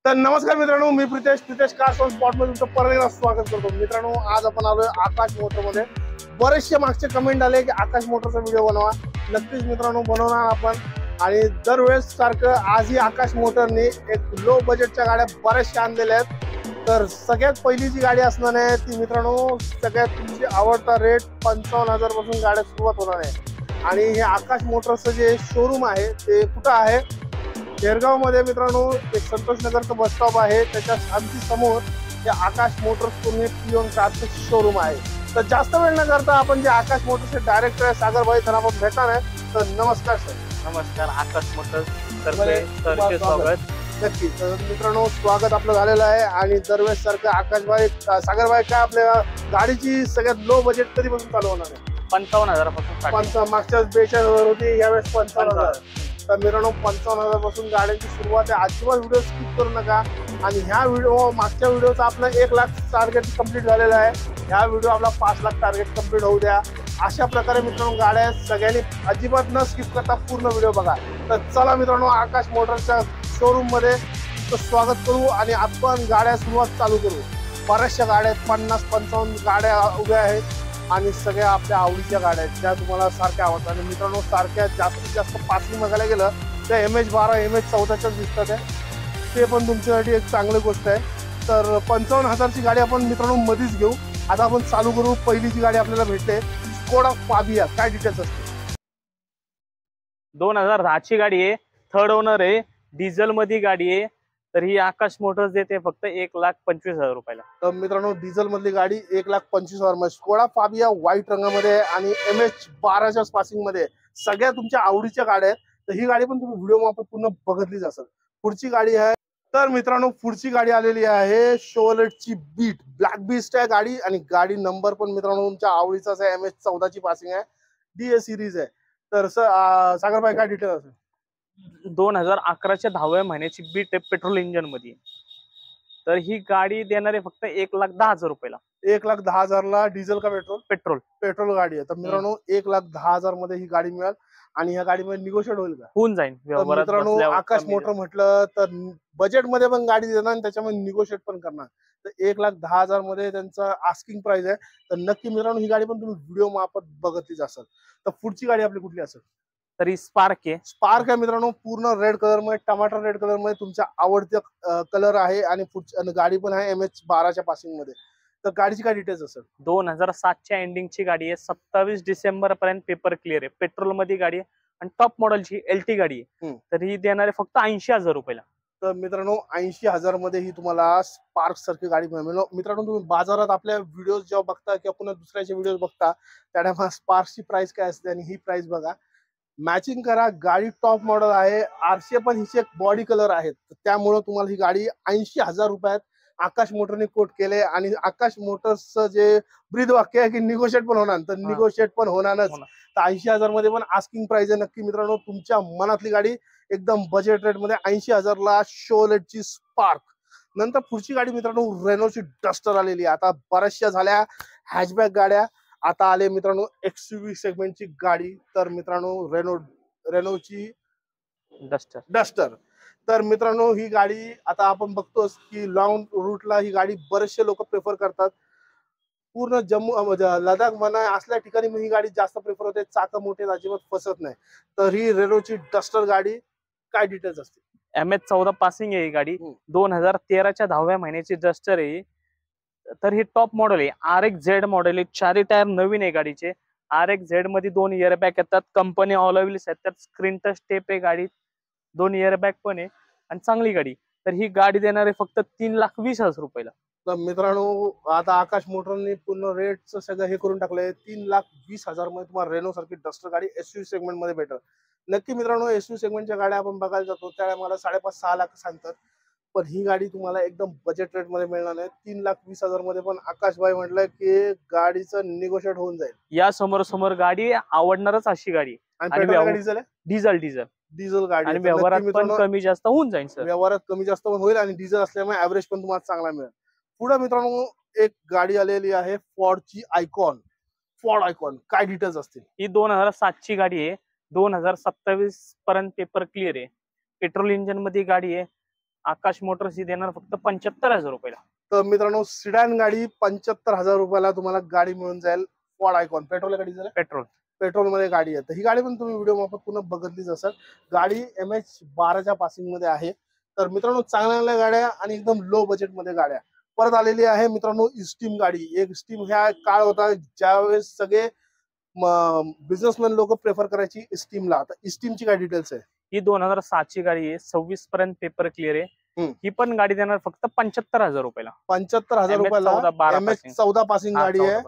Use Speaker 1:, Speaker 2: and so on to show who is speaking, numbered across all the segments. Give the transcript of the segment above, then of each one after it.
Speaker 1: तर नमस्कार मित्रांनो, मी प्रितेश कार स्पॉट मध्ये तुमचं परत एकदा स्वागत करतो। मित्रांनो, आज आपण आलोय आकाश मोटर मध्ये। बरेचसे मागचे कमेंट आले की आकाश मोटरचा व्हिडिओ बनवा। नक्कीच मित्रांनो बनवणार आपण, आणि दरवेळेस सारखं आजही आकाश मोटरने एक लो बजेटच्या गाड्या बऱ्याचशा आणलेल्या आहेत। तर सगळ्यात पहिली जी गाडी असणार आहे ती मित्रांनो, सगळ्यात तुमची आवडता रेट 55,000 पासून गाड्या सुरुवात होणार आहे। आणि हे आकाश मोटरचं जे शोरूम आहे ते कुठं आहे? शेरगाव मध्ये मित्रांनो, एक संतोष नगरचं बस स्टॉप आहे, त्याच्या अगदी समोर हे आकाश मोटर्स पूर्ण पिओन कारचं शोरूम आहे। तर जास्त वेळ न करता आपण जे आकाश मोटर्सचे डायरेक्टर आहे सागर भाई तर आपण भेटणार आहे। तर नमस्कार सर।
Speaker 2: नमस्कार, आकाश मोटर्स तर्फे स्वागत।
Speaker 1: नक्की। तर मित्रांनो, स्वागत आपलं झालेलं आहे। आणि दरवेळेस सारखं आकाश भाई सागर भाई काय आपल्या गाडीची सगळ्यात लो बजेट कधीपासून चालू होणार आहे?
Speaker 2: 55,000 पासून।
Speaker 1: मागच्या 42,000 होती, यावेळेस 55,000। तर मित्रांनो, 55,000 पासून गाड्यांची सुरुवात आहे। अजिबात व्हिडिओ स्किप करू नका। आणि ह्या व्हिडिओ मागच्या व्हिडिओचा आपला 1 लाख टार्गेट कंप्लीट झालेला आहे। ह्या व्हिडिओ आपला 5 लाख टार्गेट कंप्लीट होऊ द्या। अशा प्रकारे मित्रांनो गाड्या सगळ्यांनी अजिबात न स्किप करता पूर्ण व्हिडिओ बघा। तर चला मित्रांनो, आकाश मोटरच्या शोरूम मध्ये स्वागत करू आणि आपण गाड्या सुरुवात चालू करू। बऱ्याचशा गाड्या आहेत, 50-55 गाड्या उभ्या आहेत आणि सगळ्या आपल्या आवडीच्या गाड्या आहेत ज्या तुम्हाला सारख्या आवडतात। आणि मित्रांनो, सारख्या जास्तीत जास्त पासिंग बघायला गेलं तर MH12 MH14 दिसतात आहे, ते पण तुमच्यासाठी एक चांगली गोष्ट आहे। तर 55,000 ची गाडी आपण मित्रांनो मध्येच घेऊ। आता आपण चालू करू। पहिली जी गाडी आपल्याला भेटते स्कोडा फाबिया, काय डिटेल्स असते?
Speaker 2: 2010 ची गाडी आहे, थर्ड ओनर आहे, डिझेल मध्ये गाडी आहे। तर ही आकाश मोटर्स देते फक्त 1,25,000 रुपयाला।
Speaker 1: तर मित्रांनो, डिझेल मधली गाडी 1,25,000 मध्ये स्कोडा फाबिया व्हाईट रंगामध्ये आणि MH12च्या पासिंग मध्ये सगळ्या तुमच्या आवडीच्या गाड्या आहेत। तर ही गाडी पण तुम्ही व्हिडिओ मध्ये पूर्ण बघितलीच असेल। पुढची गाडी आहे, तर मित्रांनो पुढची गाडी आलेली आहे शोलेटची बीट, ब्लॅक बीस्ट आहे गाडी। आणि गाडी नंबर पण मित्रांनो तुमच्या आवडीचाच आहे, MH14 ची पासिंग आहे, DA सिरीज आहे। तर सागर भाई काय डिटेल असेल?
Speaker 2: 2011च्या 10व्या महिन्याची बीट आहे, पेट्रोल इंजिन मध्ये। तर ही गाडी देणार आहे फक्त 1,10,000 रुपयाला।
Speaker 1: 1,10,000 ला डिझेल का पेट्रोल?
Speaker 2: पेट्रोल
Speaker 1: गाडी आहे। तर मित्रांनो 1,10,000 मध्ये ही गाडी मिळेल। आणि ह्या गाडीमध्ये निगोशिएट होईल का?
Speaker 2: होऊन जाईल।
Speaker 1: मित्रांनो, आकाश मोटर म्हटलं तर बजेट मध्ये पण गाडी देणार आणि त्याच्यामध्ये निगोशिएट पण करणार। तर 1,10,000 मध्ये त्यांचा आस्किंग प्राइस आहे। तर नक्की मित्रांनो, ही गाडी पण तुम्ही व्हिडिओ मार्फत बघतलीच असाल। तर पुढची गाडी आपली कुठली असेल?
Speaker 2: तरी स्पार्क आहे।
Speaker 1: स्पार्क आहे मित्रांनो, पूर्ण रेड कलर मध्ये, टमाटर रेड कलर मध्ये तुमच्या आवडते कलर आहे। आणि गाडी पण आहे MH12च्या पासिंग मध्ये। तर गाडीची काय डिटेल्स असेल?
Speaker 2: 2007च्या एंडिंगची गाडी आहे, 27 डिसेंबर पर्यंत पेपर क्लिअर आहे, पेट्रोल मध्ये गाडी आहे आणि टॉप मॉडेलची LT गाडी आहे। तर ही देणार आहे फक्त 80,000 रुपयाला।
Speaker 1: तर मित्रांनो, 80,000 मध्ये ही तुम्हाला स्पार्क सारखी गाडी मिळेल। मित्रांनो, तुम्ही बाजारात आपल्या व्हिडिओ जेव्हा बघता किंवा पुन्हा दुसऱ्याचे व्हिडिओ बघता त्यामुळे स्पार्कची प्राइस काय असते आणि ही प्राइस बघा, मॅचिंग करा। गाडी टॉप मॉडेल आहे, RCA पण हिचे बॉडी कलर आहेत। त्यामुळे तुम्हाला ही गाडी 80,000 रुपयात आकाश मोटरने कोट केले। आणि आकाश मोटर्सचं जे ब्रीद वाक्य आहे की निगोशिएट पण होणार, तर निगोशिएट पण होणारच। तर 80,000 मध्ये पण आस्किंग प्राइस आहे। नक्की मित्रांनो, तुमच्या मनातली गाडी एकदम बजेट रेट मध्ये 80,000 ला शोलेटची स्पार्क। नंतर पुढची गाडी मित्रांनो रेनोची डस्टर आलेली आहे। आता बऱ्याचशा झाल्या हॅचबॅक गाड्या, आता आले मित्रांनो XUV सेगमेंटची गाडी। तर मित्रांनो रेनोची डस्टर। तर मित्रांनो, ही गाडी आता आपण बघतोस की लॉंग रूटला ही गाडी बरेचसे लोक प्रेफर करतात। पूर्ण जम्मू लडाख म्हणा असल्या ठिकाणी ही गाडी जास्त प्रेफर होते। चाकं मोठे, अजिबात फसत नाही। तर ही रेनोची डस्टर गाडी, काय डिटेल्स असते?
Speaker 2: MH14 पासिंग आहे ही गाडी, 2013च्या 10व्या महिन्याची डस्टर आहे। तर ही टॉप मॉडेल आहे, RXZ मॉडेल आहे, 4 टायर नवीन आहे गाडीचे। RXZ मध्ये 2 इयरबॅग येतात, कंपनी ऑल व्हील्स येतात, स्क्रीन टच स्टेप आहे गाडी, 2 इयरबॅग पण आहे आणि चांगली गाडी। तर ही गाडी देणार आहे फक्त 3,20,000 रुपयाला।
Speaker 1: तर मित्रांनो, आता आकाश मोटरने पूर्ण रेटचं सगळं हे करून टाकलंय। 3,20,000 मध्ये तुम्हाला रेनो सारखी डस्टर गाडी SUV सेगमेंट मध्ये भेटेल। नक्की मित्रांनो, SUV सेगमेंटच्या गाड्या आपण बघायला जातो त्याला मला 5.5-6 लाख सांगतात, पण ही गाडी तुम्हाला एकदम बजेट रेट मध्ये मिळणार नाही। 3,20,000 मध्ये पण आकाशभाई म्हटलंय की गाडीचं निगोशिएट होऊन जाईल।
Speaker 2: या समोर गाडी आवडणारच अशी गाडी।
Speaker 1: डिझेल गाडी
Speaker 2: आणि व्यवहारात पण कमी जास्त होऊन जाईल सर।
Speaker 1: व्यवहारात कमी जास्त पण होईल आणि डिझेल असल्यामुळे ऍव्हरेज पण तुम्हाला चांगला मिळेल। पुढे मित्रांनो एक गाडी आलेली आहे फॉर्डची फॉर्ड आयकॉन, काय डिटेल्स असतील?
Speaker 2: ही 2007ची गाडी आहे, 2027 पर्यंत पेपर क्लिअर आहे, पेट्रोल इंजिन मध्ये गाडी आहे। आकाश मोटर्स ही देणार फक्त 75,000 रुपयाला.
Speaker 1: तर मित्रांनो सिडॅन गाडी 75,000 रुपयाला तुम्हाला गाडी मिळून जाईल. फॉर्ड आयकॉन पेट्रोल गाडी झालं,
Speaker 2: पेट्रोल
Speaker 1: पेट्रोल मध्ये गाडी आहे. तर ही गाडी पण तुम्ही व्हिडिओ मार्फत पुन्हा बघितलीच असाल. गाडी MH12च्या पासिंग मध्ये आहे. तर मित्रांनो चांगल्या गाड्या आणि एकदम लो बजेट मध्ये गाड्या परत आलेली आहे मित्रांनो. इस्टीम गाडी, एक इस्टीम ह्या काळ होता ज्यावेळेस सगळे बिझनेसमॅन लोक प्रेफर करायची इस्टीमला. तर इस्टीमची काय डिटेल्स आहे?
Speaker 2: ही 2007 ची गाडी आहे, 26 पर्यंत पेपर क्लिअर आहे. ही पण गाडी देणार फक्त 75,000 रुपयाला.
Speaker 1: 75,000 रुपयाला MH14 पासिंग गाडी आहे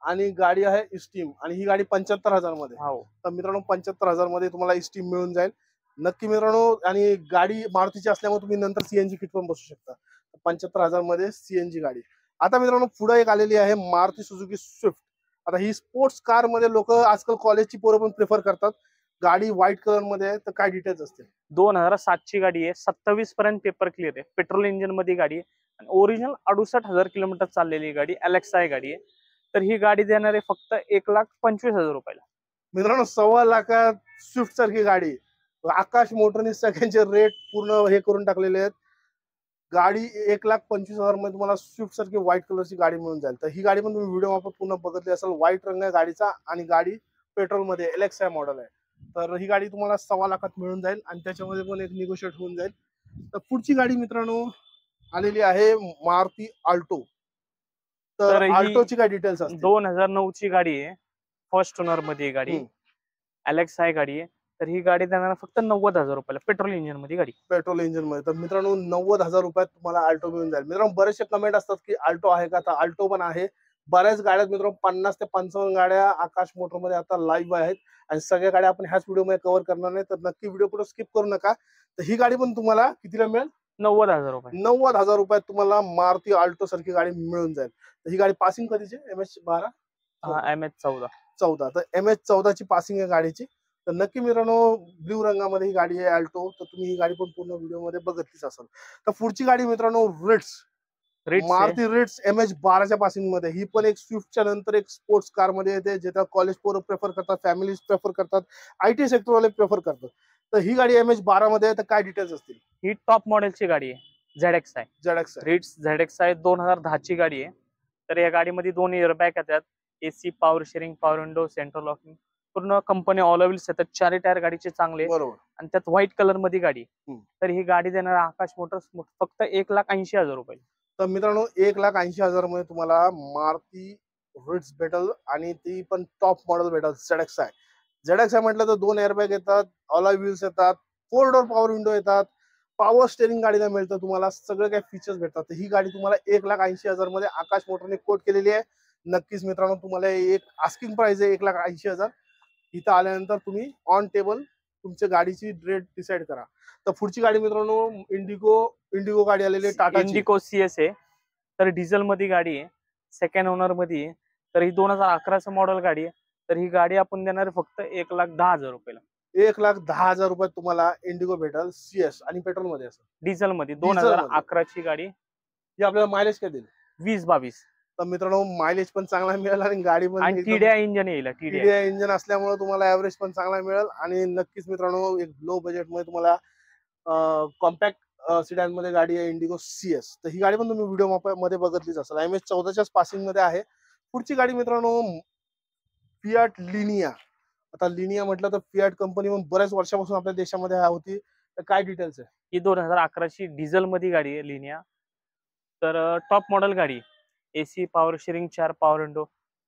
Speaker 1: आणि गाडी आहे इस्टीम आणि ही गाडी 75,000 मध्ये. तर मित्रांनो 75,000 मध्ये तुम्हाला इस्टीम मिळून जाईल नक्की मित्रांनो. आणि गाडी मारुतीची असल्यामुळे तुम्ही नंतर सीएनजी किट पण बसू शकता. 75,000 मध्ये सीएनजी गाडी. आता मित्रांनो पुढे एक आलेली आहे मारुती सुझुकी स्विफ्ट. आता ही स्पोर्ट्स कार मध्ये लोक आजकाल कॉलेजची पोरं पण प्रेफर करतात. गाडी व्हाईट कलर मध्ये आहे. तर काय डिटेल्स असतील?
Speaker 2: 2007 ची गाडी आहे, 27 पर्यंत पेपर क्लिअर आहे, पेट्रोल इंजिन मध्ये गाडी आहे आणि ओरिजिनल 68,000 किलोमीटर चाललेली गाडी, अलेक्सा गाडी आहे. तर ही गाडी देणार आहे फक्त 1,25,000 रुपयाला.
Speaker 1: मित्रांनो 1.25 लाखात स्विफ्ट सारखी गाडी. आकाश मोटरने सगळ्यांचे रेट पूर्ण हे करून टाकलेले आहेत. गाडी 1,25,000 मध्ये तुम्हाला स्विफ्ट सारखी व्हाईट कलरची गाडी मिळून जाईल. तर ही गाडी पण तुम्ही व्हिडिओ मार्फत पुन्हा बघितली असेल. व्हाईट रंग आहे गाडीचा आणि गाडी पेट्रोल मध्ये एलेक्सा मॉडेल आहे. तर ही गाडी तुम्हाला 1.25 लाखात मिळून जाईल आणि त्याच्यामध्ये पण एक निगोशिएट होऊन जाईल. तर पुढची गाडी मित्रांनो आलेली आहे मारुती अल्टो. तर अल्टोची काय डिटेल्स असतील?
Speaker 2: 2009 ची गाडी आहे, फर्स्ट ओनर मध्ये गाडी, अलेक्सा गाडी आहे. तर ही गाडी देणार फक्त 90,000 रुपयाला, पेट्रोल इंजिन मध्ये गाडी,
Speaker 1: पेट्रोल इंजिन मध्ये. तर मित्रांनो 90,000 रुपयात तुम्हाला अल्टो मिळून जाईल. मित्रांनो बरेचसे कमेंट असतात की अल्टो आहे का? तर अल्टो पण आहे. बऱ्याच गाड्या मित्रांनो 50 ते 55 गाड्या आकाश मोटर मध्ये आता लाईव्ह आहेत आणि सगळ्या गाड्या आपण ह्याच व्हिडिओ मध्ये कव्हर करणार नाही. तर नक्की व्हिडिओ पुढे स्किप करू नका. तर ही गाडी पण तुम्हाला कितीला मिळेल?
Speaker 2: 90,000 रुपये.
Speaker 1: 90,000 रुपयात तुम्हाला मारुती अल्टो सारखी गाडी मिळून जाईल. तर ही गाडी पासिंग कधीची? MH12
Speaker 2: MH14.
Speaker 1: तर MH14 ची पासिंग आहे गाडीची. तर नक्की मित्रांनो ब्ल्यू रंगामध्ये ही गाडी आहे अल्टो. तर तुम्ही ही गाडी पण पूर्ण व्हिडिओ मध्ये बघितलीच असाल. तर पुढची गाडी मित्रांनो रिट्स, मारुती रिट्स MH12च्या पासिंग मध्ये. ही पण एक स्विफ्टच्या नंतर एक स्पोर्ट्स कार मध्ये येते, जे कॉलेज पोरं प्रेफर करतात, फॅमिलीज प्रेफर करतात, IT सेक्टर वाले प्रेफर करतात. तर ही गाडी MH12 मध्ये आहे. तर काय डिटेल्स असतील?
Speaker 2: ही टॉप मॉडेलची गाडी आहे, ZX रिट्स ZX 2010 ची गाडी आहे. तर या गाडीमध्ये 2 एअरबॅग येतात, AC, power sharing, power window, central locking, पूर्ण कंपनी ऑल व्हील्स येतात. 4 टायर गाडीचे चांगले
Speaker 1: बरोबर
Speaker 2: आणि त्यात व्हाईट कलर मध्ये गाडी. तर ही गाडी देणार आकाश मोटर्स फक्त 1,80,000 रुपये.
Speaker 1: तर मित्रांनो 1,80,000 मध्ये तुम्हाला मारुती रिट्स भेटल आणि ती पण टॉप मॉडेल भेटल. ZX म्हटलं तर 2 एअरबॅग येतात, ऑल व्हील्स येतात, 4 डोर पॉवर विंडो येतात, पॉवर स्टेअरिंग गाडीला मिळतं तुम्हाला, सगळे काही फीचर्स भेटतात. तर ही गाडी तुम्हाला 1,80,000 मध्ये आकाश मोटरने कोट केलेली आहे. नक्कीच मित्रांनो तुम्हाला एक आस्किंग प्राइस आहे 1,80,000. इथं आल्यानंतर तुम्ही ऑन टेबल तुमच्या गाडीची रेट डिसाइड करा. तर पुढची गाडी मित्रांनो इंडिगो गाडी आलेली आहे, टाटा
Speaker 2: इंडिगो CS आहे. तर डिझेल मध्ये गाडी आहे, सेकंड ओनर मध्ये आहे. तर ही 2011चं मॉडेल गाडी आहे. तर ही गाडी आपण देणार फक्त 1,10,000 रुपयाला.
Speaker 1: 1,10,000 रुपयात तुम्हाला इंडिगो भेटल CS आणि पेट्रोल मध्ये असं
Speaker 2: डिझेल मध्ये. 2011ची गाडी.
Speaker 1: ही आपल्याला मायलेज काय देईल?
Speaker 2: 20-22.
Speaker 1: तर मित्रांनो मायलेज पण चांगला मिळेल आणि गाडी पण
Speaker 2: TDI इंजिन येईल.
Speaker 1: TDI इंजिन असल्यामुळे तुम्हाला ऍव्हरेज पण चांगला मिळेल. आणि नक्कीच मित्रांनो एक लो बजेट मध्ये तुम्हाला कॉम्पॅक्ट सिडॅन मध्ये गाडी आहे इंडिगो CS. तर ही गाडी पण तुम्ही व्हिडिओ मध्ये बघितलीच असेल. MH14च्याच पासिंग मध्ये आहे. पुढची गाडी मित्रांनो फियाट लिनिया. आता लिनिया म्हटलं तर फियाट कंपनी पण बऱ्याच वर्षापासून आपल्या देशामध्ये होती. तर काय डिटेल्स आहे?
Speaker 2: ही 2011ची डिझेल मध्ये गाडी आहे लिनिया. तर टॉप मॉडेल गाडी, AC, power sharing, 4 power window.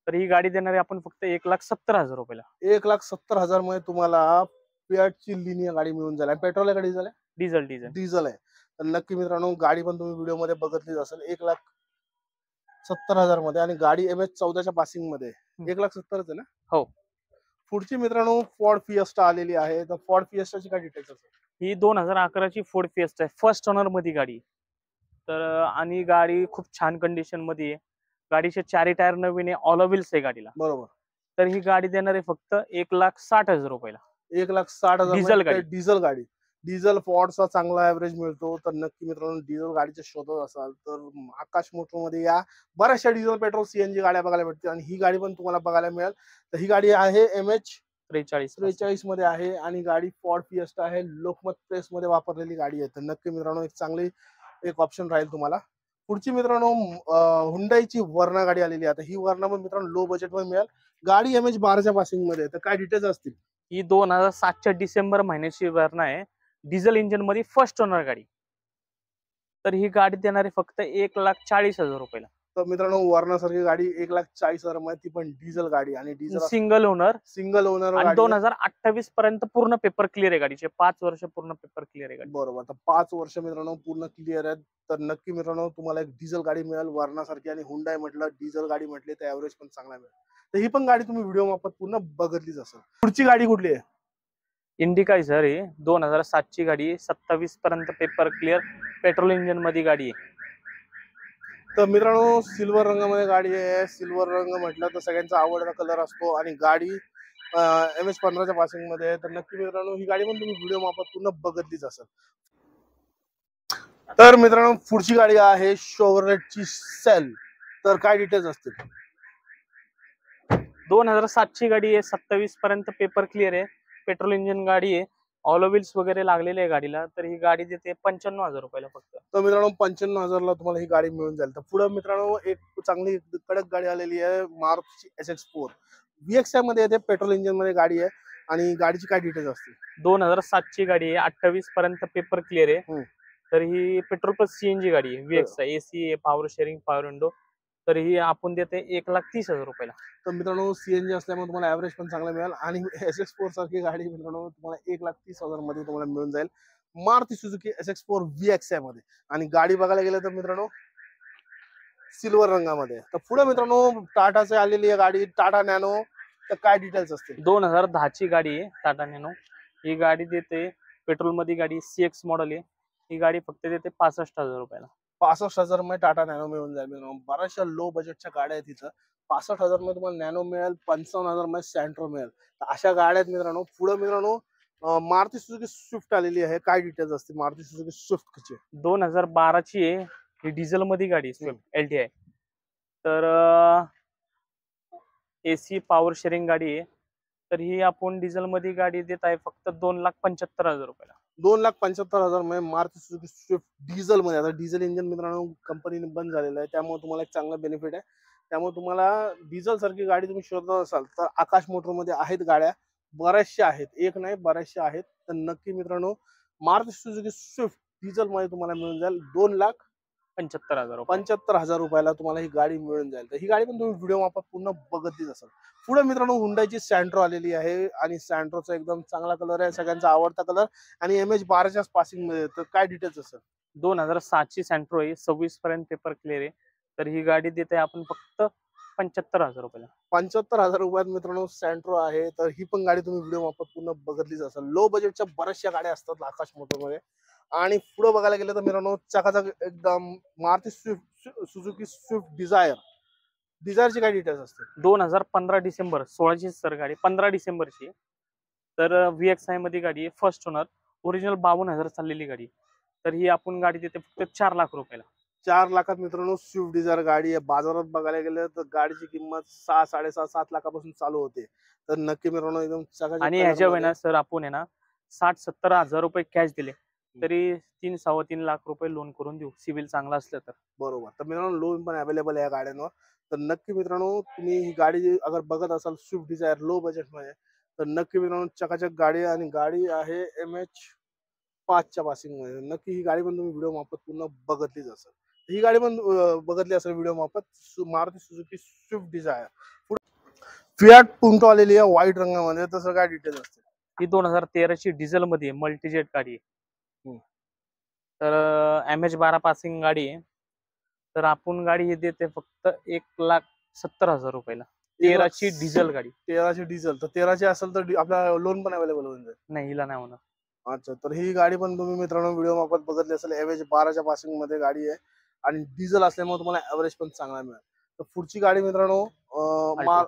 Speaker 2: तर ही गाडी देणारी आपण फक्त 1,70,000 रुपयाला.
Speaker 1: 1,70,000 मध्ये तुम्हाला फियाटची लिनिया गाडी मिळून जाईल. पेट्रोल आहे का डिझेल आहे? डिझेल आहे. तर नक्की मित्रांनो गाडी पण तुम्ही व्हिडिओ मध्ये बघितलीच असेल. 1,70,000 मध्ये आणि गाडी MH14च्या पासिंग मध्ये. 1,70,000 आहे ना?
Speaker 2: हो.
Speaker 1: पुढची मित्रांनो फॉर्ड फिएस्टा आलेली आहे. तर फॉर्ड फिएस्टाची काय डिटेल्स असेल?
Speaker 2: ही 2011ची फोर्ड फिएस्टा आहे, फर्स्ट ओनर मध्ये गाडी. तर आणि गाडी खूप छान कंडिशन मध्ये आहे. गाडीचे 4 टायर नवीन आहे, ऑल व्हील्स आहे गाडीला.
Speaker 1: बरोबर.
Speaker 2: तर ही गाडी देणार आहे फक्त 1,60,000 रुपयाला.
Speaker 1: 1,60,000 डिझेल गाडी. डिझेल फॉर्डचा चांगला ऍव्हरेज मिळतो. तर नक्की मित्रांनो डिझेल गाडीचे शोधत असाल तर आकाश मोटर मध्ये या. बऱ्याचशा डिझेल पेट्रोल CNG गाड्या बघायला भेटतील आणि ही गाडी पण तुम्हाला बघायला मिळेल. तर ही गाडी आहे MH
Speaker 2: 43
Speaker 1: मध्ये आहे आणि गाडी फॉर्ड फिएस्टा आहे, लोकमत प्रेस मध्ये वापरलेली गाडी आहे. तर नक्की मित्रांनो एक चांगली एक ऑप्शन राहील तुम्हाला. पुढची मित्रांनो हुंडाईची वर्ना गाडी आलेली आहे. आता ही वर्ना पण मित्रांनो लो बजेट मध्ये मिळेल. गाडी MH12च्या पासिंग मध्ये. तर काय डिटेल्स असतील?
Speaker 2: ही 2007च्या डिसेंबर महिन्याची वर्ना आहे, डिझेल इंजिन मध्ये फर्स्ट ओनर गाडी. तर ही गाडी देणारी फक्त 1,40,000 रुपयाला.
Speaker 1: तर मित्रांनो वर्ना सारखी गाडी 1,40,000 मध्ये, ती पण डिझेल गाडी आणि डिझेल
Speaker 2: सिंगल ओनर
Speaker 1: आणि
Speaker 2: 2028 पर्यंत पूर्ण पेपर क्लिअर आहे गाडीचे. 5 वर्ष पूर्ण पेपर क्लिअर आहे गाडी.
Speaker 1: बरोबर. तर 5 वर्ष मित्रांनो पूर्ण क्लिअर आहेत. तर नक्की मित्रांनो तुम्हाला एक डिझेल गाडी मिळेल वर्ना सारखी. आणि हुंडाई म्हटलं डिझेल गाडी म्हटली तर ऍव्हरेज पण चांगला मिळेल. तर ही पण गाडी तुम्ही व्हिडिओ मार्फत पूर्ण बघितलीच असेल. पुढची गाडी कुठली आहे?
Speaker 2: इंडिका सर ही 2007ची गाडी, 27 पर्यंत पेपर क्लिअर, पेट्रोल इंजिन मध्ये गाडी आहे.
Speaker 1: तर मित्रांनो सिल्वर रंगामध्ये गाडी आहे. सिल्वर रंग म्हटलं तर सगळ्यांचा आवडता कलर असतो आणि गाडी MH15च्या पासिंग मध्ये आहे. तर नक्की मित्रांनो ही गाडी पण तुम्ही व्हिडिओ मार्फत पूर्ण बघितलीच असेल. तर मित्रांनो पुढची गाडी आहे शेव्हरलेटची सेल. तर काय डिटेल्स असतील?
Speaker 2: 2007ची गाडी आहे, 27 पर्यंत पेपर क्लिअर आहे, पेट्रोल इंजिन गाडी आहे, ऑलो व्हील्स वगैरे लागलेले आहे गाडीला. तर ही गाडी देते 95,000 रुपयाला फक्त.
Speaker 1: तर मित्रांनो 95,000ला तुम्हाला ही गाडी मिळून जाईल. तर पुढे मित्रांनो एक चांगली कडक गाडी आलेली आहे, मारुतीची SX4 VXI मध्ये येते, पेट्रोल इंजिन मध्ये गाडी आहे. आणि गाडीची काय डिटेल्स असतील?
Speaker 2: 2007ची गाडी आहे, 28 पर्यंत पेपर क्लिअर आहे. तर ही पेट्रोल प्लस CNG गाडी आहे, VXI, AC, power sharing, power window. तर ही आपण देते 1,30,000 रुपयाला.
Speaker 1: तर मित्रांनो CNG असल्यामुळे तुम्हाला ऍव्हरेज पण चांगला मिळेल. आणि SX4 सारखी गाडी मित्रांनो तुम्हाला 1,30,000 मध्ये तुम्हाला मिळून जाईल, मारुती सुझुकी SX4 VXI मध्ये. आणि गाडी बघायला गेलं तर मित्रांनो सिल्वर रंगामध्ये. तर पुढे मित्रांनो टाटाची आलेली आहे गाडी, टाटा नॅनो. तर काय डिटेल्स असतील?
Speaker 2: 2010ची गाडी आहे, टाटा नॅनो. ही गाडी देते पेट्रोल मध्ये गाडी, CX मॉडेल आहे. ही गाडी फक्त देते 65,000 रुपयाला.
Speaker 1: 65,000 मध्ये टाटा नॅनो मिळून जाईल मित्रांनो. बऱ्याचशा लो बजेटच्या गाड्या आहेत तिथं. 65,000 मध्ये तुम्हाला नॅनो मिळेल, 55,000 मध्ये सँट्रो मिळेल. तर अशा गाड्या आहेत मित्रांनो. पुढे मित्रांनो मारुती सुझुकी स्विफ्ट आलेली आहे. काय डिटेल्स असतील मारुती सुझुकी स्विफ्ट ची?
Speaker 2: 2012ची आहे, ही डिझेल मध्ये गाडी स्विफ्ट LTI. तर AC पॉवर शेअरिंग गाडी आहे. तर ही आपण डिझेल मध्ये गाडी देत आहे फक्त 2,75,000 रुपयाला.
Speaker 1: 2,75,000 मध्ये मारुती सुझुकी स्विफ्ट डिझेल मध्ये. आता डिझेल इंजिन मित्रांनो कंपनीने बंद झालेलं आहे, त्यामुळे तुम्हाला एक चांगला बेनिफिट आहे. त्यामुळे तुम्हाला डिझेल सारखी गाडी तुम्ही शोधत असाल तर आकाश मोटर मध्ये आहेत गाड्या, बऱ्याचशा आहेत, एक नाही बऱ्याचशा आहेत. तर नक्की मित्रांनो मारुती सुझुकी स्विफ्ट डिझेल मध्ये तुम्हाला मिळून जाईल 2,75,000 रुपयाला तुम्हाला ही गाडी मिळून जाईल. तर ही गाडी पण तुम्ही व्हिडिओ मार्फत पूर्ण बघितलीच असाल. पुढे मित्रांनो हुंडाईची सँट्रो आलेली आहे आणि सँट्रोचा एकदम चांगला कलर आहे, सगळ्यांचा आवडता कलर आणि MH12च्या पासिंग मध्ये. तर काय डिटेल्स असेल?
Speaker 2: 2007ची सँट्रो आहे, 26 पर्यंत पेपर क्लिअर आहे. तर ही गाडी देते आपण फक्त 75,000 रुपयाला.
Speaker 1: 75,000 रुपयात मित्रांनो सँट्रो आहे. तर ही पण गाडी तुम्ही व्हिडिओ मार्फत पूर्ण बघितलीच असेल. लो बजेटच्या बऱ्याचशा गाड्या असतात आकाश मोटर मध्ये. आणि पुढे बघायला गेलं तर मित्रांनो चकाचक एकदम मारुती सुझुकी स्विफ्ट डिझायरची काय डिटेल्स असते?
Speaker 2: 2015 डिसेंबर 16ची सर गाडी, 15 डिसेंबरची. तर VXI मध्ये गाडी आहे, फर्स्ट ओनर, ओरिजिनल 52,000 चाललेली गाडी. तर ही आपण गाडी देते फक्त 4 लाख रुपयाला.
Speaker 1: 4 लाखात मित्रांनो स्विफ्ट डिझायर गाडी आहे. बाजारात बघायला गेलं तर गाडीची किंमत 6, 6.5, 7 लाखापासून चालू होते. तर नक्की मित्रांनो एकदम चकाचक.
Speaker 2: आणि ह्याच्या वेळेला सर आपण आहे ना 60-70 हजार रुपये कॅश दिले तरी 3-3.25 लाख रुपये लोन करून देऊ, सिव्हिल चांगला असलं तर.
Speaker 1: बरोबर. तर मित्रांनो लोन पण अवेलेबल आहे या गाड्यांवर. तर नक्की मित्रांनो तुम्ही ही गाडी अगर बघत असाल स्विफ्ट डिझायर लो बजेट मध्ये, तर नक्की मित्रांनो चकाचक गाडी. आणि गाडी आहे MH5च्या पासिंग मध्ये. नक्की ही गाडी पण तुम्ही व्हिडिओ मार्फत पूर्ण बघितलीच असेल. ही गाडी पण बघितली असेल व्हिडिओ मार्फत, Maruti Suzuki Swift Dzire. Fiat Punto आलेली आहे व्हाईट रंगामध्ये. तसं काय डिटेल्स असते?
Speaker 2: ही 2013ची डिझेल मध्ये मल्टीजेट गाडी आहे. तर MH12 पासिंग गाडी आहे. तर आपण गाडी ही देते फक्त 1,70,000 रुपयाला. 13ची डिझेल गाडी.
Speaker 1: 13ची डिझेल. तर 13ची असेल तर आपला लोन पण अवेलेबल होऊन जाईल?
Speaker 2: नाही, हिला नाही होणार.
Speaker 1: अच्छा. तर ही गाडी पण तुम्ही मित्रांनो व्हिडिओ मार्फत बघितली असेल. MH12च्या पासिंग मध्ये गाडी आहे आणि डिझेल असल्यामुळे तुम्हाला ऍव्हरेज पण चांगला मिळेल. तर पुढची गाडी मित्रांनो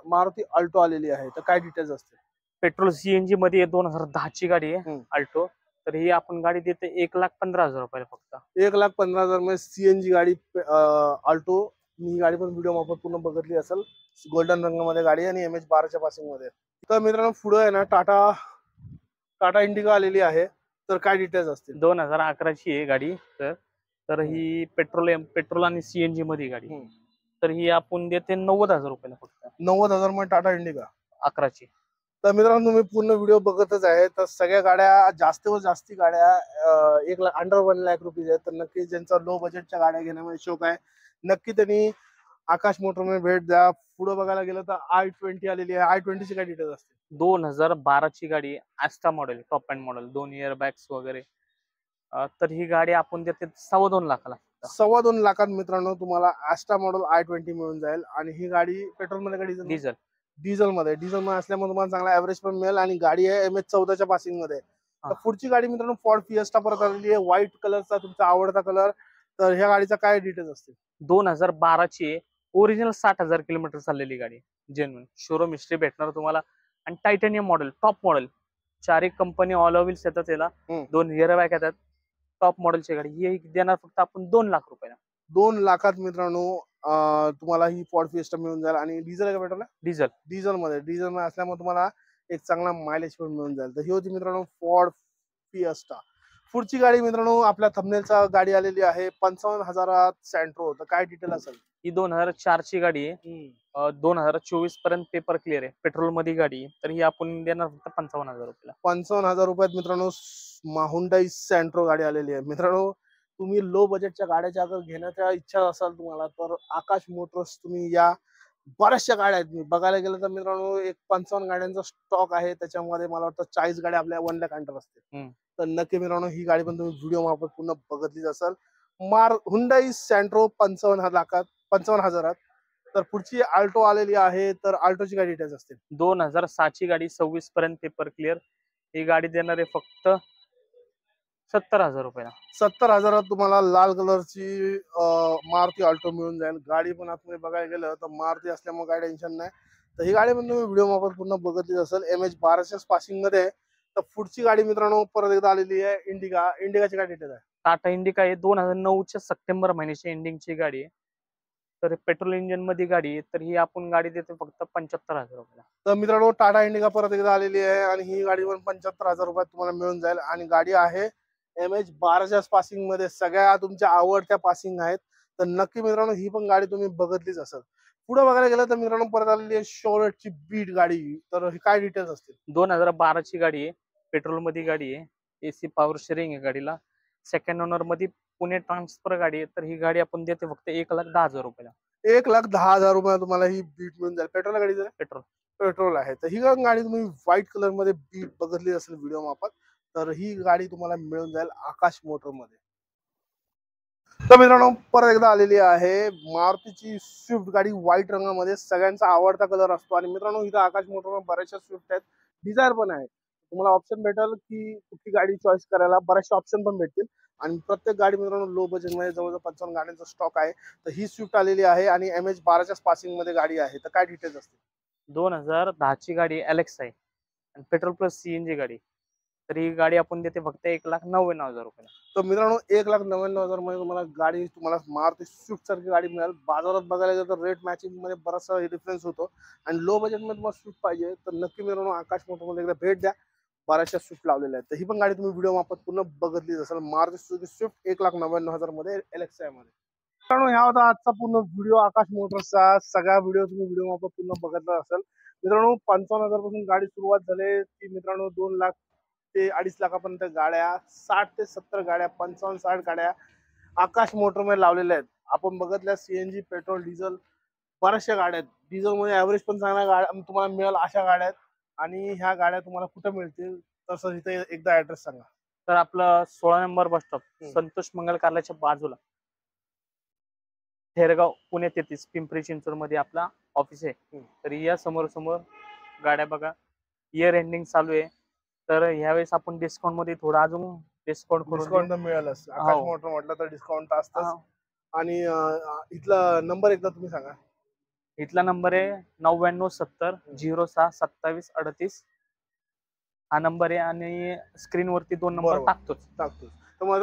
Speaker 1: मारुती अल्टो आलेली आहे. तर काय डिटेल्स असते?
Speaker 2: पेट्रोल CNG मध्ये 2010ची गाडी आहे अल्टो. तर ही आपण गाडी देते 1,15,000 रुपयाला फक्त.
Speaker 1: 1,15,000 मध्ये CNG गाडी अल्टो ही गाडी पण व्हिडिओ मार्फत पूर्ण बघितली असेल. गोल्डन रंगामध्ये गाडी आणि MH12च्या पासिंग मध्ये. तर मित्रांनो पुढे आहे ना टाटा इंडिका आलेली आहे. तर काय डिटेल्स असतील?
Speaker 2: 2011ची आहे गाडी. तर ही पेट्रोल आणि सीएनजी मध्ये गाडी. तर ही आपण देते 90,000 रुपयाला फक्त.
Speaker 1: 90,000 मध्ये टाटा इंडिका
Speaker 2: 11ची.
Speaker 1: तर मित्रांनो तुम्ही पूर्ण व्हिडिओ बघतच आहे. तर सगळ्या गाड्या जास्ती गाड्या 1 लाख अंडर 1 लाख रुपये आहेत. तर नक्की ज्यांचा लो बजेटच्या गाड्या घेण्यामध्ये शौक आहे नक्की त्यांनी आकाश मोटरमध्ये भेट द्या. पुढे बघायला गेलं तर i20 आलेली आहे. i20ची काय डिटेल्स असते?
Speaker 2: 2012ची गाडी, Asta model, top end model, 2 airbags वगैरे. तर ही गाडी आपण देते 2.25 लाखाला.
Speaker 1: 2.25 लाखात मित्रांनो तुम्हाला ॲस्टा मॉडेल i20 मिळून जाईल. आणि ही गाडी पेट्रोल मध्ये का
Speaker 2: डिझेल?
Speaker 1: डिझेल मध्ये असल्यामुळे तुम्हाला चांगला ऍव्हरेज पण मिळेल. आणि गाडी आहे MH14च्या पासिंग मध्ये. तर पुढची गाडी मित्रांनो फॉर्ड फिएस्टा परत आलेली आहे. व्हाईट कलरचा तुमचा आवडता कलर. तर ह्या गाडीचा काय डिटेल्स असतील?
Speaker 2: 2012ची ओरिजिनल 60,000 किलोमीटर चाललेली गाडी. जेन्युइन शोरूम हिस्ट्री भेटणार तुम्हाला. आणि titanium model, top model. 4 company all wheels येतात त्याला. 2 इयर बॅग येतात. टॉप मॉडेलची गाडी ही देणार फक्त आपण 2 लाख रुपयाला.
Speaker 1: 2 लाखात मित्रांनो तुम्हाला ही फॉर्ड फिएस्टा मिळून जाईल. आणि डिझेल का पेट्रोल? डिझेल मध्ये असल्यामुळे तुम्हाला एक चांगला मायलेज पण मिळून जाईल. तर ही होती मित्रांनो फॉर्ड फिएस्टा. पुढची गाडी मित्रांनो आपल्या थंबनेलचा गाडी आलेली आहे 55,000 सँट्रो. तर काय डिटेल असेल?
Speaker 2: ही 2004ची गाडी आहे. 2024 पर्यंत पेपर क्लिअर आहे. पेट्रोल मध्ये गाडी. तर ही आपण देणार फक्त 55,000 रुपयाला.
Speaker 1: 55,000 रुपयात मित्रांनो हुंडाई सँट्रो गाडी आलेली आहे. मित्रांनो तुम्ही लो बजेटच्या गाड्याच्या अगर घेण्याच्या इच्छा असाल तुम्हाला तर आकाश मोटर्स तुम्ही या. बऱ्याचशा गाड्या आहेत. बघायला गेलं तर मित्रांनो एक 55 गाड्यांचा स्टॉक आहे. त्याच्यामध्ये मला वाटतं 40 गाड्या आपल्या 1 लाख अंडर असते. तर नक्की मित्रांनो ही गाडी पण तुम्ही व्हिडिओ मार्फत पूर्ण बघितलीच असेल. हुंडाई सँट्रो 55,000. तर पुढची आल्टो आलेली आहे. तर आल्टोची काय डिटेल्स असतील?
Speaker 2: 2006ची गाडी, 26 पर्यंत पेपर क्लिअर. ही गाडी देणार आहे फक्त 70,000 रुपयाला.
Speaker 1: 70,000 तुम्हाला लाल कलरची मारुती आल्टो मिळून जाईल. गाडी पण आतमध्ये बघायला गेलं तर मारुती असल्यामुळे काय टेन्शन नाही. तर ही गाडी पण तुम्ही व्हिडिओ मार्फत पूर्ण बघितलीच असेल. MH12च्या पासिंग मध्ये. तर पुढची गाडी मित्रांनो परत एकदा आलेली आहे इंडिकाची काय डिटेल आहे?
Speaker 2: टाटा इंडिका आहे. 2009च्या सप्टेंबर महिन्याची एंडिंगची गाडी आहे. तर पेट्रोल इंजिन मध्ये गाडी आहे. तर ही आपण गाडी देतो फक्त 75,000 रुपयाला.
Speaker 1: तर मित्रांनो टाटा इंडिका परत एकदा आलेली आहे. आणि ही गाडी पण 75,000 रुपयात तुम्हाला मिळून जाईल. आणि गाडी आहे MH12च्या पासिंग मध्ये. सगळ्या तुमच्या आवडत्या पासिंग आहेत. तर नक्की मित्रांनो ही पण गाडी तुम्ही बघितलीच असेल. पुढे बघायला गेलं तर मित्रांनो परत आलेली आहे शोरेटची बीट गाडी. तर काय डिटेल्स असतील?
Speaker 2: 2012ची गाडी आहे. पेट्रोल मध्ये गाडी आहे. AC पॉवर शेअरिंग आहे गाडीला. सेकंड ओनर मध्ये पुणे ट्रान्सफर गाडी आहे. तर ही गाडी आपण देते फक्त 1,10,000 रुपयाला.
Speaker 1: 1,10,000 रुपयाला तुम्हाला ही बीट मिळून जाईल. पेट्रोल गाडी पेट्रोल आहे. तर ही गाडी तुम्ही व्हाईट कलर मध्ये बीट बघितली असेल व्हिडिओ मार्फत. तर ही गाडी तुम्हाला मिळून जाईल आकाश मोटर मध्ये. तर मित्रांनो परत एकदा आलेली आहे मारुतीची स्विफ्ट गाडी व्हाईट रंगामध्ये. सगळ्यांचा आवडता कलर असतो. आणि मित्रांनो इथं आकाश मोटर बऱ्याचशा स्विफ्ट आहेत. डिझायर पण आहे. तुम्हाला ऑप्शन भेटेल की कुठली गाडी चॉईस करायला. बरेचसे ऑप्शन पण भेटतील. आणि प्रत्येक गाडी मित्रांनो लो बजेट मध्ये जवळजवळ 55 गाड्यांचा स्टॉक आहे. तर ही स्विफ्ट आलेली आहे. आणि MH12च्या पासिंग मध्ये गाडी आहे. तर काय डिटेल्स असतील?
Speaker 2: 2010ची गाडी एलेक्स आहे. आणि पेट्रोल प्लस CNG गाडी. तर ही गाडी आपण देते फक्त 1,99,000 रुपयाला.
Speaker 1: तर मित्रांनो 1,99,000 मध्ये तुम्हाला मारुती स्विफ्ट सारखी गाडी मिळेल. बाजारात बघायला गेलं तर रेट मॅचिंग मध्ये बराचसा डिफरन्स होतो. आणि लो बजेट मध्ये तुम्हाला स्विफ्ट पाहिजे तर नक्की मित्रांनो आकाश मोटर मध्ये एकदा भेट द्या. बऱ्याचशा स्विफ्ट लावलेल्या आहेत. तर ही पण गाडी तुम्ही व्हिडिओ मार्फत पूर्ण बघितलीच असेल. मारुती सुझुकी स्विफ्ट 1,99,000 मध्ये एलेक्सा मध्ये. मित्रांनो ह्या होता आजचा पूर्ण व्हिडिओ आकाश मोटर्सचा. सगळा व्हिडिओ तुम्ही व्हिडिओ मार्फत पूर्ण बघितला असेल. मित्रांनो 55,000 पासून गाडी सुरुवात झाली ती मित्रांनो 2 लाख ते 2.5 लाखापर्यंत गाड्या, 60 ते 70 गाड्या, 55-60 गाड्या आकाश मोटर मध्ये लावलेल्या आहेत. आपण बघितल्या CNG, पेट्रोल, डिझेल बऱ्याचशा गाड्या आहेत. डिझेल मध्ये ऍव्हरेज पण चांगल्या गाड्या तुम्हाला मिळेल अशा गाड्या आहेत. आणि ह्या गाड्या तुम्हाला कुठे मिळतील तसं इथे एकदा ऍड्रेस सांगा.
Speaker 2: तर आपलं 16 नंबर बस स्टॉप संतोष मंगल कार्यालयाच्या बाजूला, थेरगाव, पुणे 33, पिंपरी चिंचवड मध्ये आपला ऑफिस आहे. तर या समोर गाड्या बघा. इयर एंडिंग चालू आहे. तर ह्यावेळेस आपण डिस्काउंट मध्ये थोडा अजून डिस्काउंट
Speaker 1: मिळेल. आकाश मोटर म्हटलं तर डिस्काउंट असतं. आणि इथला नंबर एकदा तुम्ही सांगा.
Speaker 2: इथला नंबर आहे 9970062738. हा नंबर आहे. आणि स्क्रीन वरती 2 नंबर टाकतोच.
Speaker 1: तर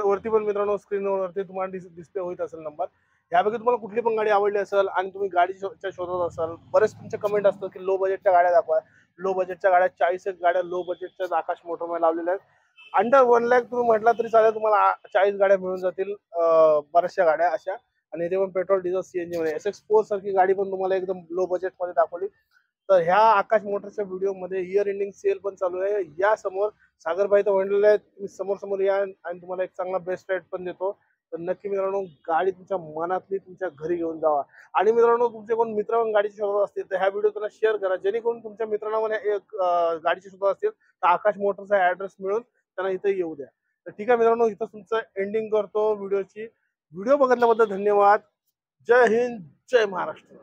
Speaker 1: वरती पण मित्रांनो स्क्रीन वरती तुम्हाला डिस्प्ले होत असेल नंबर. यापैकी तुम्हाला कुठली पण गाडी आवडली असेल आणि तुम्ही गाडीच्या शोधात असाल, बरेच तुमचे कमेंट असतात की लो बजेटच्या गाड्या दाखवा. लो बजेटच्या गाड्या 40 एक गाड्या लो बजेटच्या आकाश मोटरमध्ये लावलेल्या आहेत. अंडर 1 लाख तुम्ही म्हटला तरी चालेल, तुम्हाला 40 गाड्या मिळून जातील, बऱ्याचशा गाड्या अशा. आणि ते पण पेट्रोल डिझेल सीएनजी मध्ये. SX4 सारखी गाडी पण तुम्हाला एकदम लो बजेट मध्ये दाखवली. तर ह्या आकाश मोटरच्या व्हिडिओमध्ये इयर एंडिंग सेल पण चालू आहे. या समोर सागरभाई तर म्हणलेले आहेत, तुम्ही समोर समोर या आणि तुम्हाला एक चांगला बेस्ट रेट पण देतो. तर नक्की मित्रांनो, गाडी तुमच्या मनातली तुमच्या घरी घेऊन जावा. आणि मित्रांनो, तुमचे कोण मित्र पण गाडीची शोधात असतील तर ह्या व्हिडिओ त्यांना शेअर करा, जेणेकरून तुमच्या मित्रांना एक गाडीची शोधात असतील तर आकाश मोटरचा ऍड्रेस मिळून त्यांना इथे येऊ द्या. तर ठीक आहे मित्रांनो, इथं तुमचं एंडिंग करतो व्हिडिओची. व्हिडिओ बघितल्याबद्दल धन्यवाद. जय हिंद, जय महाराष्ट्र.